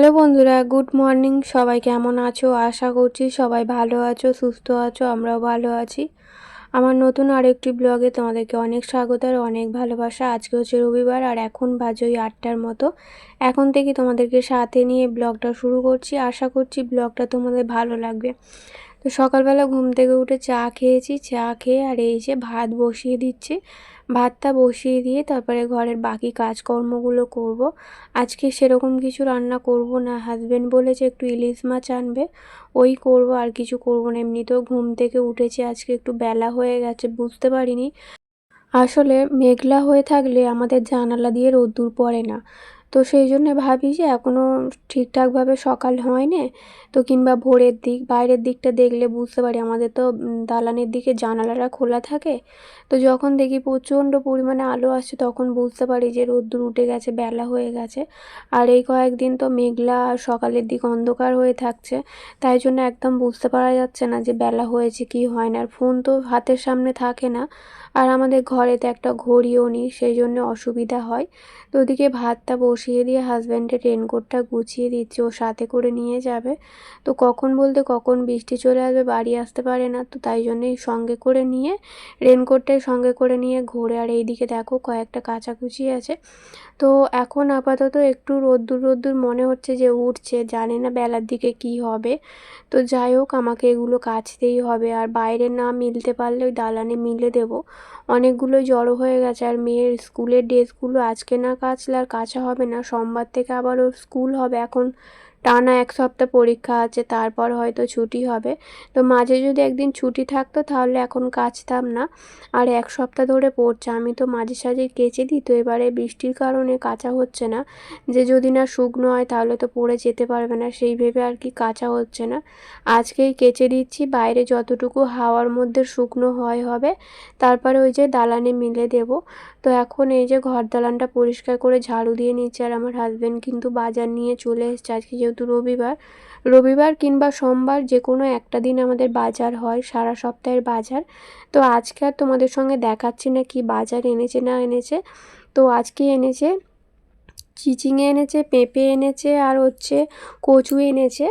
Hello বন্ধুরা, good morning. সবাই কেমন আছো? আশা করছি সবাই ভালো আছো, সুস্থ আছো। আমরাও ভালো আছি। আমার নতুন আরেকটি ব্লগে তোমাদেরকে অনেক স্বাগত আর অনেক ভালোবাসা। আজকে হচ্ছে রবিবার আর এখন বাজে ওই 8টার মতো। এখন থেকে তোমাদেরকে সাথে নিয়ে ব্লগটা শুরু করছি। আশা করছি ব্লগটা তোমাদের ভালো লাগবে। তো সকালবেলা ঘুম থেকে উঠে চা খেয়েছি। চা খেয়ে আর এই যে ভাত বসিয়ে দিচ্ছি। ভাতটা বসিয়ে দিয়ে তারপরে ঘরের বাকি কাজকর্মগুলো করব। আজকে সেরকম কিছু রান্না করব না, হাজবেন্ড বলেছে একটু ইলিশ মাছ আনবে, ওই করব, আর কিছু করব না। এমনিতেও ঘুম থেকে উঠেছি, আজকে একটু বেলা হয়ে গেছে, বুঝতে পারিনি। আসলে মেঘলা হয়ে থাকলে আমাদের জানালা দিয়ে রোদ্দুর পড়ে না। তো সেই জন্য ভাবি যে এখনও ঠিকঠাকভাবে সকাল হয়নি। তো কিংবা ভোরের দিক বাইরের দিকটা দেখলে বুঝতে পারি, আমাদের তো দালানের দিকে জানালাটা খোলা থাকে। তো যখন দেখি প্রচণ্ড পরিমাণে আলো আসছে তখন বুঝতে পারি যে রোদ্দুর উঠে গেছে, বেলা হয়ে গেছে। আর এই কয়েকদিন তো মেঘলা আর সকালের দিক অন্ধকার হয়ে থাকছে। তাই জন্য একদম বুঝতে পারা যাচ্ছে না যে বেলা হয়েছে কি হয় না। আর ফোন তো হাতের সামনে থাকে না। আর আমাদের ঘরেতে একটা ঘড়িও নেই, সেই জন্য অসুবিধা হয়। তো ওদিকে ভাতটা বসিয়ে দিয়ে হাজব্যান্ডের রেনকোটটা গুছিয়ে দিচ্ছি, ও সাথে করে নিয়ে যাবে। তো কখন বলতে কখন বৃষ্টি চলে আসবে, বাড়ি আসতে পারে না। তো তাই জন্যই সঙ্গে করে নিয়ে, রেনকোটটাই সঙ্গে করে নিয়ে ঘোরে। আর এইদিকে দেখো কয়েকটা কাচাকুচি আছে। তো এখন আপাতত একটু রোদ্দুর রোদ্দুর মনে হচ্ছে যে উঠছে, জানি না বেলার দিকে কি হবে। তো যাই হোক, আমাকে এগুলো কাচতেই হবে। আর বাইরে না মিলতে পারলে ওই দালানে মিলে দেবো। অনেকগুলোই জড়ো হয়ে গেছে। আর মেয়ের স্কুলের ড্রেসগুলো আজকে না কাচলে আর কাচা হবে না। সোমবার থেকে আবার ওর স্কুল হবে। এখন টানা 1 সপ্তাহ পরীক্ষা আছে, তারপর হয়তো ছুটি হবে। তো মাঝে যদি একদিন ছুটি থাকতো তাহলে এখন কাচতাম না। আর 1 সপ্তাহ ধরে পড়ছে, আমি তো মাঝে সাঝে কেচে দিই। তো এবারে বৃষ্টির কারণে কাচা হচ্ছে না, যে যদি না শুকনো হয় তাহলে তো পড়ে যেতে পারবে না, সেই ভেবে আর কি কাচা হচ্ছে না। আজকেই কেচে দিচ্ছি, বাইরে যতটুকু হাওয়ার মধ্যে শুকনো হবে। তারপরে ওই যে দালানে মিলে দেব। তো এখন এই যে ঘর দালানটা পরিষ্কার করে ঝাড়ু দিয়ে নিচ্ছে। আর আমার হাজব্যান্ড কিন্তু বাজার নিয়ে চলে এসেছে। আজকে যেহেতু রবিবার, রবিবার কিংবা সোমবার যে কোনো একটা দিন আমাদের বাজার হয়, সারা সপ্তাহের বাজার। তো আজকে আর তোমাদের সঙ্গে দেখাচ্ছি না কি বাজার এনেছে না এনেছে। তো আজকে এনেছে চিচিঙে এনেছে, পেঁপে এনেছে, আর হচ্ছে কচু এনেছে,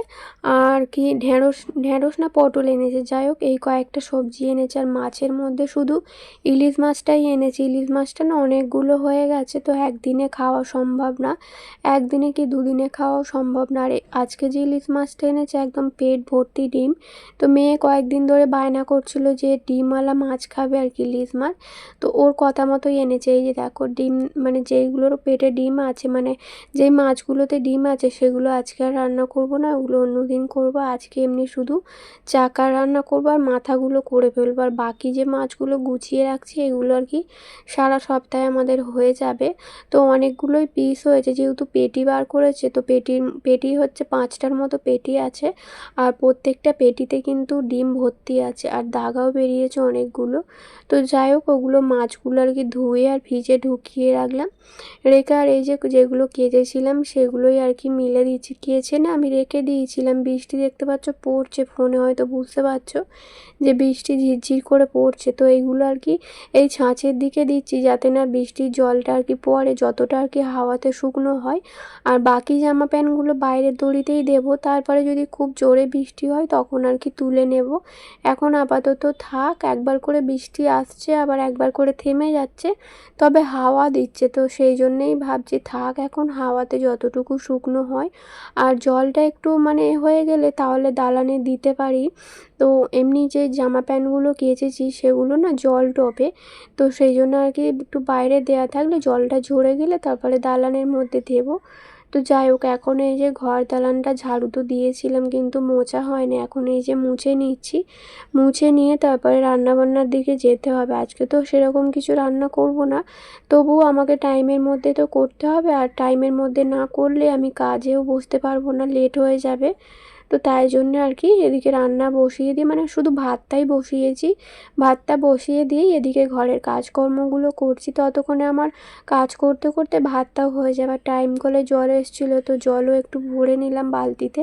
আর কি ঢেঁড়স, ঢেঁড়স না পটল এনেছে। যাই হোক, এই কয়েকটা সবজি এনেছে। আর মাছের মধ্যে শুধু ইলিশ মাছটাই এনেছে। ইলিশ মাছটা না অনেকগুলো হয়ে গেছে, তো একদিনে খাওয়া সম্ভব না। একদিনে কি দুদিনে খাওয়াও সম্ভব না। আর আজকে যে ইলিশ মাছটা এনেছে একদম পেট ভর্তি ডিম। তো মেয়ে কয়েকদিন ধরে বায়না করছিল যে ডিমওয়ালা মাছ খাবে আর কি, ইলিশ মাছ। তো ওর কথা মতোই এনেছে। এই যে দেখো ডিম, মানে যেইগুলোর পেটে ডিম আছে, মানে যেই মাছগুলোতে ডিম আছে সেগুলো আজকে আর রান্না করব না, ওগুলো অন্যদিন করব। আজকে এমনি শুধু চাকা রান্না করব আর মাথাগুলো করে ফেলবো। আর বাকি যে মাছগুলো গুছিয়ে রাখছি এগুলো আর কি সারা সপ্তাহে আমাদের হয়ে যাবে। তো অনেকগুলোই পিস হয়েছে, যেহেতু পেটি বার করেছে। তো পেটি হচ্ছে 5টার মতো পেটি আছে। আর প্রত্যেকটা পেটিতে কিন্তু ডিম ভর্তি আছে, আর দাগাও বেরিয়েছে অনেকগুলো। তো যাই হোক, ওগুলো মাছগুলো আর কি ধুয়ে আর ফ্রিজে ঢুকিয়ে রাখলাম। রেখে আর এই যে যেগুলো কেচেছিলাম সেগুলোই আর কি মিলে দিচ্ছি। কেচে না আমি রেখে দিয়েছিলাম। বৃষ্টি দেখতে পাচ্ছ পড়ছে, ফোনে হয়তো বুঝতে পারছো যে বৃষ্টি ঝিরঝির করে পড়ছে। তো এইগুলো আর কি এই ছাঁচের দিকে দিচ্ছি, যাতে না বৃষ্টির জলটা আর কি পড়ে, যতটা আর কি হাওয়াতে শুকনো হয়। আর বাকি জামা প্যান্টগুলো বাইরের দড়িতেই দেবো। তারপরে যদি খুব জোরে বৃষ্টি হয় তখন আর কি তুলে নেব। এখন আপাতত থাক। একবার করে বৃষ্টি আসছে, আবার একবার করে থেমে যাচ্ছে, তবে হাওয়া দিচ্ছে। তো সেই জন্যেই ভাবছি থাক, এখন হাওয়াতে যতটুকু শুকনো হয়। আর জলটা একটু মানে হয়ে গেলে তাহলে দালানে দিতে পারি। তো এমনি যে জামা প্যান্টগুলো কেচেছি সেগুলো না জল টপে। তো সেই জন্য আর কি একটু বাইরে দেওয়া থাকলে জলটা ঝরে গেলে তারপরে দালানের মধ্যে দেবো। তো যাই হোক, এখন এই যে ঘর দালানটা ঝাড়ু তো দিয়েছিলাম কিন্তু মোছা হয়নি, এখন এই যে মুছে নিচ্ছি। মুছে নিয়ে তারপরে রান্নাবান্নার দিকে যেতে হবে। আজকে তো সেরকম কিছু রান্না করব না, তবুও আমাকে টাইমের মধ্যে তো করতে হবে। আর টাইমের মধ্যে না করলে আমি কাজেও বসতে পারবো না, লেট হয়ে যাবে। তো তো তাই জন্যে আর কি এদিকে রান্না বসিয়ে দিয়ে মানে শুধু ভাতটাই বসিয়েছি, ভাতটা বসিয়ে দিয়েই এদিকে ঘরের কাজকর্মগুলো করছি। ততক্ষণে আমার কাজ করতে করতে ভাতটাও হয়ে যাবে। টাইম কলে জল এসেছিলো, তো জলও একটু ভরে নিলাম বালতিতে।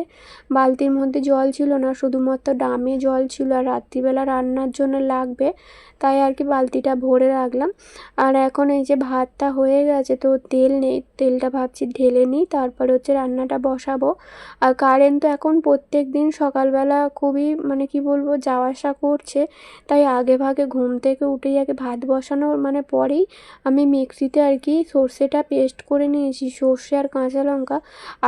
বালতির মধ্যে জল ছিল না, শুধুমাত্র ড্রামে জল ছিল, আর রাত্রিবেলা রান্নার জন্য লাগবে তাই আর কি বালতিটা ভরে রাখলাম। আর এখন এই যে ভাতটা হয়ে গেছে, তো তেল নেই, তেলটা ভাবছি ঢেলে নিই, তারপরে হচ্ছে রান্নাটা বসাবো। আর কারেন্ট তো এখন প্রত্যেক দিন সকালবেলা খুবই মানে কি বলবো যাওয়া আসা করছে, তাই আগে ভাগে ঘুম থেকে উঠেই আগে ভাত বসানোর মানে পরেই আমি মিক্সিতে আর কি সর্ষেটা পেস্ট করে নিয়েছি, সর্ষে আর কাঁচা লঙ্কা।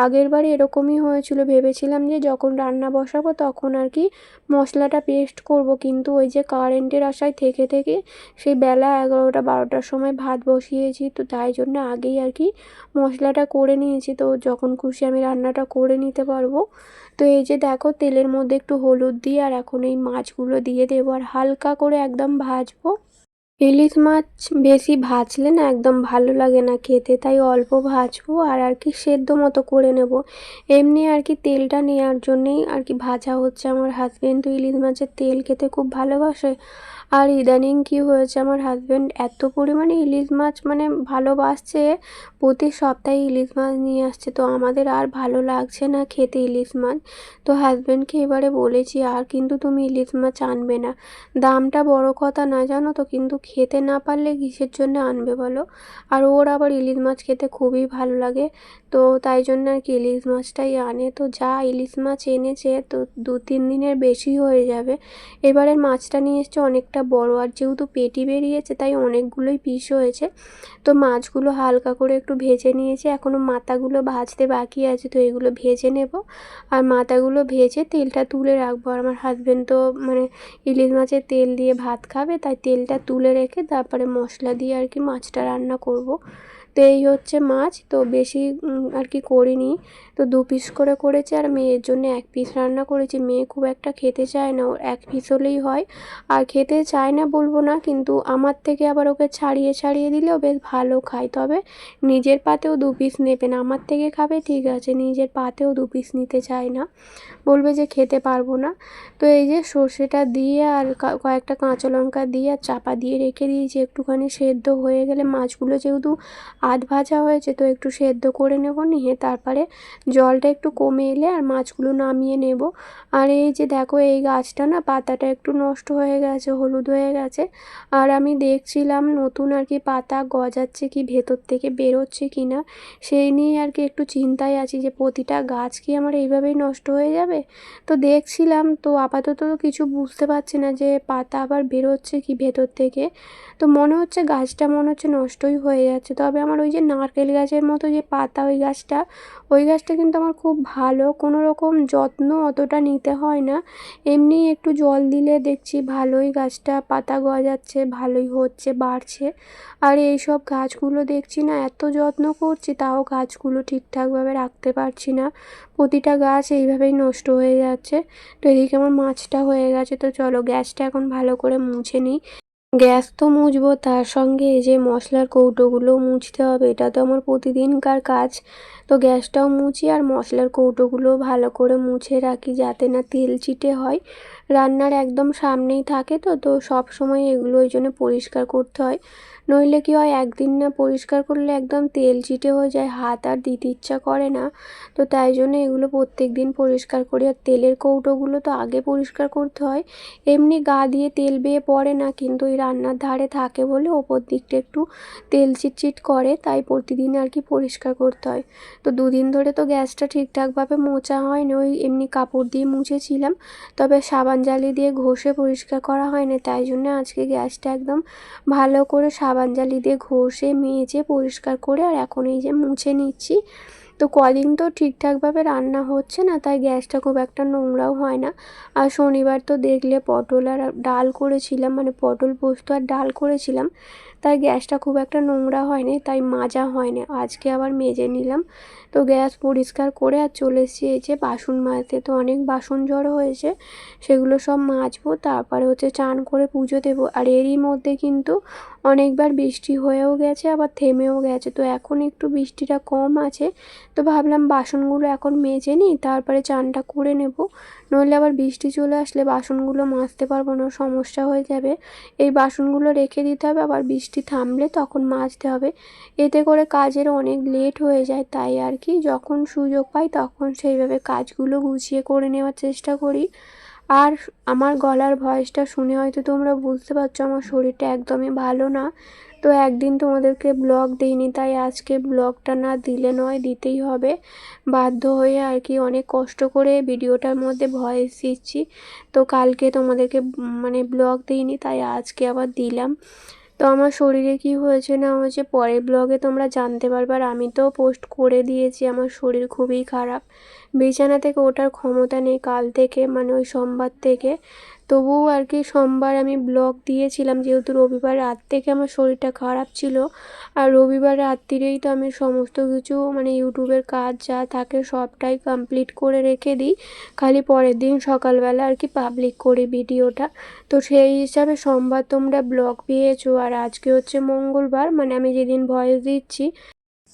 আগের বারে এরকমই হয়েছিল, ভেবেছিলাম যে যখন রান্না বসাবো তখন আর কি মশলাটা পেস্ট করব, কিন্তু ওই যে কারেন্টের আশায় থেকে থেকে সেই বেলা 11টা 12টার সময় ভাত বসিয়েছি, তো তাই জন্য আগেই আর কি মশলাটা করে নিয়েছি, তো যখন খুশি আমি রান্নাটা করে নিতে পারবো। তো এই যে দেখো তেলের মধ্যে একটু হলুদ দিয়ে আর এখন এই মাছগুলো দিয়ে দেবো আর হালকা করে একদম ভাজবো। ইলিশ মাছ বেশি ভাজলে না একদম ভালো লাগে না খেতে, তাই অল্প ভাজবো আর আর কি সেদ্ধ মতো করে নেব। এমনি আর কি তেলটা নেওয়ার জন্যেই আর কি ভাজা হচ্ছে। আমার হাজবেন্ড তো ইলিশ মাছের তেল খেতে খুব ভালোবাসে, আর ইদানিং কি হয়েছে আমার হাজবেন্ড এত পরিমাণে ইলিশ মাছ মানে ভালোবাসছে, প্রতি সপ্তাহে ইলিশ মাছ নিয়ে আসছে, তো আমাদের আর ভালো লাগছে না খেতে ইলিশ মাছ। তো হাজবেন্ডকে এবারে বলেছি আর কিন্তু তুমি ইলিশ মাছ আনবে না, দামটা বড় কথা না জানো তো, কিন্তু খেতে না পারলে কিসের জন্য আনবে বলো। আর ওর আবার ইলিশ মাছ খেতে খুবই ভালো লাগে, তো তাই জন্য আর কি ইলিশ মাছটাই আনে। তো যা ইলিশ মাছ এনেছে তো 2-3 দিনের বেশি হয়ে যাবে। এবারের মাছটা নিয়ে এসছে অনেকটা বড়, আর যেহেতু পেটি বেরিয়েছে তাই অনেকগুলোই পিস হয়েছে। তো মাছগুলো হালকা করে একটু ভেজে নিয়েছি, এখনও মাথাগুলো ভাজতে বাকি আছে, তো এগুলো ভেজে নেব। আর মাথাগুলো ভেজে তেলটা তুলে রাখবো। আর আমার হাজবেন্ড তো মানে ইলিশ মাছের তেল দিয়ে ভাত খাবে, তাই তেলটা তুলে রেখে তারপরে মশলা দিয়ে আর কি মাছটা রান্না করব। তো এই হচ্ছে মাছ, তো বেশি আর কি করিনি, তো 2 পিস করে করেছি, আর মেয়ের জন্য 1 পিস রান্না করেছি। মেয়ে খুব একটা খেতে চায় না, ওর 1 পিস হলেই হয়। আর খেতে চায় না বলবো না, কিন্তু আমার থেকে আবার ওকে ছাড়িয়ে ছাড়িয়ে দিলেও বেশ ভালো খায়, তবে নিজের পাতেও 2 পিস নেবে না। আমার থেকে খাবে ঠিক আছে, নিজের পাতেও 2 পিস নিতে চায় না, বলবে যে খেতে পারবো না। তো এই যে সর্ষেটা দিয়ে আর কয়েকটা কাঁচা লঙ্কা দিয়ে আর চাপা দিয়ে রেখে দিয়েছি, একটুখানি সেদ্ধ হয়ে গেলে মাছগুলো যেহেতু আধ ভাজা হয়েছে তো একটু সেদ্ধ করে নেব, নিয়ে তারপরে জলটা একটু কমে এলে আর মাছগুলো নামিয়ে নেব। আর এই যে দেখো এই গাছটা না পাতাটা একটু নষ্ট হয়ে গেছে, হলুদ হয়ে গেছে, আর আমি দেখছিলাম নতুন আর কি পাতা গজাচ্ছে কি ভেতর থেকে বেরোচ্ছে কি না, সেই নিয়ে আর কি একটু চিন্তায় আছি যে প্রতিটা গাছ কি আমার এইভাবেই নষ্ট হয়ে যাবে। তো দেখছিলাম, তো আপাতত তো কিছু বুঝতে পারছি না যে পাতা আবার বেরোচ্ছে কি ভেতর থেকে। তো মনে হচ্ছে গাছটা মনে হচ্ছে নষ্টই হয়ে যাচ্ছে, তবে আমার ওই যে নারকেল গাছের মতো যে পাতা ওই গাছটা কিন্তু আমার খুব ভালো, কোনো রকম যত্ন অতটা নিতে হয় না, এমনি একটু জল দিলে দেখছি ভালোই গাছটা পাতা গজাচ্ছে, ভালোই হচ্ছে, বাড়ছে। আর এই সব গাছগুলো দেখছি না এত যত্ন করছি তাও গাছগুলো ঠিকঠাকভাবে রাখতে পারছি না, প্রতিটা গাছ এইভাবেই নষ্ট হয়ে যাচ্ছে। তো এদিকে আমার মাছটা হয়ে গেছে, তো চলো গ্যাসটা এখন ভালো করে মুছে নিই। গ্যাস তো মুছবো, তার সঙ্গে এই যে মশলার কৌটোগুলোও মুছতে হবে, এটা তো আমার প্রতিদিনকার কাজ। তো গ্যাসটাও মুছি আর মশলার কৌটোগুলোও ভালো করে মুছে রাখি যাতে না তেল চিটে হয়। রান্নার একদম সামনেই থাকে, তো তো সব সময় এগুলো ওই জন্য পরিষ্কার করতে হয়, নইলে কি হয় একদিন না পরিষ্কার করলে একদম তেল চিটে হয়ে যায়, হাত আর দিতে ইচ্ছা করে না। তো তাই জন্য এগুলো প্রত্যেক দিন পরিষ্কার করি। আর তেলের কৌটোগুলো তো আগে পরিষ্কার করতে হয়, এমনি গা দিয়ে তেল বেয়ে পড়ে না, কিন্তু এই রান্নার ধারে থাকে বলে ওপর দিকটা একটু তেল চিটচিট করে, তাই প্রতিদিন আর কি পরিষ্কার করতে হয়। তো 2 দিন ধরে তো গ্যাসটা ঠিকঠাকভাবে মোছা হয়নি, ওই এমনি কাপড় দিয়ে মুছেছিলাম, তবে সাবান জালি দিয়ে ঘষে পরিষ্কার করা হয়নি, তাই জন্য আজকে গ্যাসটা একদম ভালো করে সাবান জালি দিয়ে ঘষে মেজে পরিষ্কার করে আর এখন এই যে মুছে নিচ্ছি। তো কদিন তো ঠিকঠাকভাবে রান্না হচ্ছে না, তাই গ্যাসটা খুব একটা নোংরাও হয় না। আর শনিবার তো দেখলে পটল আর ডাল করেছিলাম, মানে পটল পোস্ত আর ডাল করেছিলাম, তাই গ্যাসটা খুব একটা নোংরা হয়নি, তাই মাজা হয়নি। আজকে আবার মেজে নিলাম। তো গ্যাস পরিষ্কার করে আর চলে এসেছি এই যে বাসন মাজতে। তো অনেক বাসন জড়ো হয়েছে, সেগুলো সব মাজবো, তারপরে হচ্ছে চান করে পুজো দেবো। আর এরই মধ্যে কিন্তু অনেকবার বৃষ্টি হয়েও গেছে, আবার থেমেও গেছে। তো এখন একটু বৃষ্টিটা কম আছে, তো ভাবলাম বাসনগুলো এখন মেজে নিই, তারপরে চানটা করে নেব। নইলে আবার বৃষ্টি চলে আসলে বাসনগুলো মাজতে পারবো না, সমস্যা হয়ে যাবে। এই বাসনগুলো রেখে দিতে হবে, আবার বৃষ্টি থামলে তখন মাজতে হবে। এতে করে কাজের অনেক লেট হয়ে যায়, তাই আর কি যখন সুযোগ পাই তখন সেইভাবে কাজগুলো গুছিয়ে করে নেওয়ার চেষ্টা করি। আর আমার গলার ভয়েসটা শুনে হয়তো তোমরা বুঝতে পারছো আমার শরীরটা একদমই ভালো না। তো একদিন তোমাদেরকে ব্লগ দিইনি, তাই আজকে ব্লগটা না দিলে নয়, দিতেই হবে বাধ্য হয়ে আর কি। অনেক কষ্ট করে ভিডিওটার মধ্যে ভয়েস দিচ্ছি। তো কালকে তোমাদেরকে মানে ব্লগ দিইনি, তাই আজকে আবার দিলাম। তো আমার শরীরে কি হয়েছে না হয়েছে পরের ব্লগে তোমরা জানতে পারবে। আর আমি তো পোস্ট করে দিয়েছি, আমার শরীর খুবই খারাপ, বিছানা থেকে ওঠার ক্ষমতা নেই কাল থেকে, মানে ওই সোমবার থেকে। তবুও আর কি সোমবার আমি ব্লগ দিয়েছিলাম, যেহেতু রবিবার রাত থেকে আমার শরীরটা খারাপ ছিল। আর রবিবার রাত্রিরেই তো আমি সমস্ত কিছু মানে ইউটিউবের কাজ যা থাকে সবটাই কমপ্লিট করে রেখে দিই, খালি পরের দিন সকালবেলা আর কি পাবলিক করি ভিডিওটা। তো সেই হিসাবে সোমবার তোমরা ব্লগ পেয়েছো, আর আজকে হচ্ছে মঙ্গলবার, মানে আমি যেদিন ভয়েস দিচ্ছি।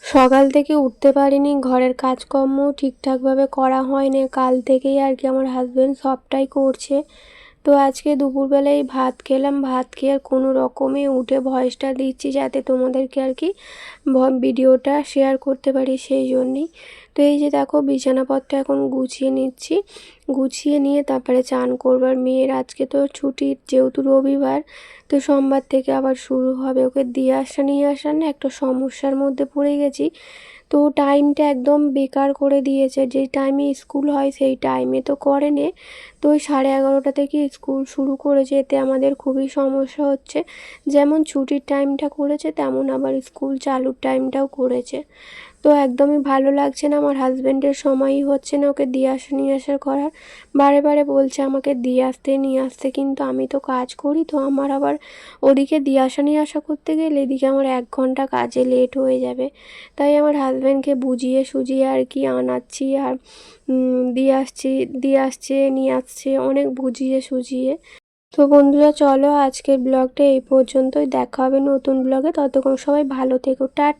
সকাল থেকে উঠতে পারিনি, ঘরের কাজকর্মও ঠিকঠাকভাবে করা হয়নি কাল থেকেই আর কি, আমার হাজব্যান্ড সবটাই করছে। তো আজকে দুপুরবেলায় ভাত খেলাম, ভাত খেয়ে আর কোনো রকমে উঠে ভয়েসটা দিচ্ছি যাতে তোমাদেরকে আর কি ভিডিওটা শেয়ার করতে পারি, সেই জন্যেই। তো এই যে দেখো বিছানাপত্র এখন গুছিয়ে নিচ্ছি, গুছিয়ে নিয়ে তারপরে চান করবার। মেয়ের আজকে তো ছুটি, যেহেতু রবিবার, তো সোমবার থেকে আবার শুরু হবে। ওকে দিয়ে আসা নিয়ে আসা না একটা সমস্যার মধ্যে পড়ে গেছি। তো টাইমটা একদম বেকার করে দিয়েছে, যে টাইমে স্কুল হয় সেই টাইমে তো করে নে। তো ওই 11:30 থেকে স্কুল শুরু করেছে, এতে আমাদের খুবই সমস্যা হচ্ছে। যেমন ছুটির টাইমটা করেছে, তেমন আবার স্কুল চালুর টাইমটাও করেছে। তো একদমই ভালো লাগছে না, আমার হাজব্যান্ডের সময়ই হচ্ছে না ওকে দিয়ে আসা নিয়ে আসা করার। বারে বারে বলছে আমাকে দিয়ে আসতে নিয়ে আসতে, কিন্তু আমি তো কাজ করি, তো আমার আবার ওদিকে দিয়ে আসা নিয়ে আসা করতে গেলে এদিকে আমার 1 ঘন্টা কাজে লেট হয়ে যাবে। তাই আমার হাজব্যান্ডকে বুঝিয়ে সুঝিয়ে আর কি আনাচ্ছি, আর দিয়ে আসছে নিয়ে আসছে, অনেক বুঝিয়ে সুঝিয়ে। তো বন্ধুরা চলো আজকের ব্লগটা এই পর্যন্তই, দেখা হবে নতুন ব্লগে। ততক্ষণ সবাই ভালো থেকো, টাটা।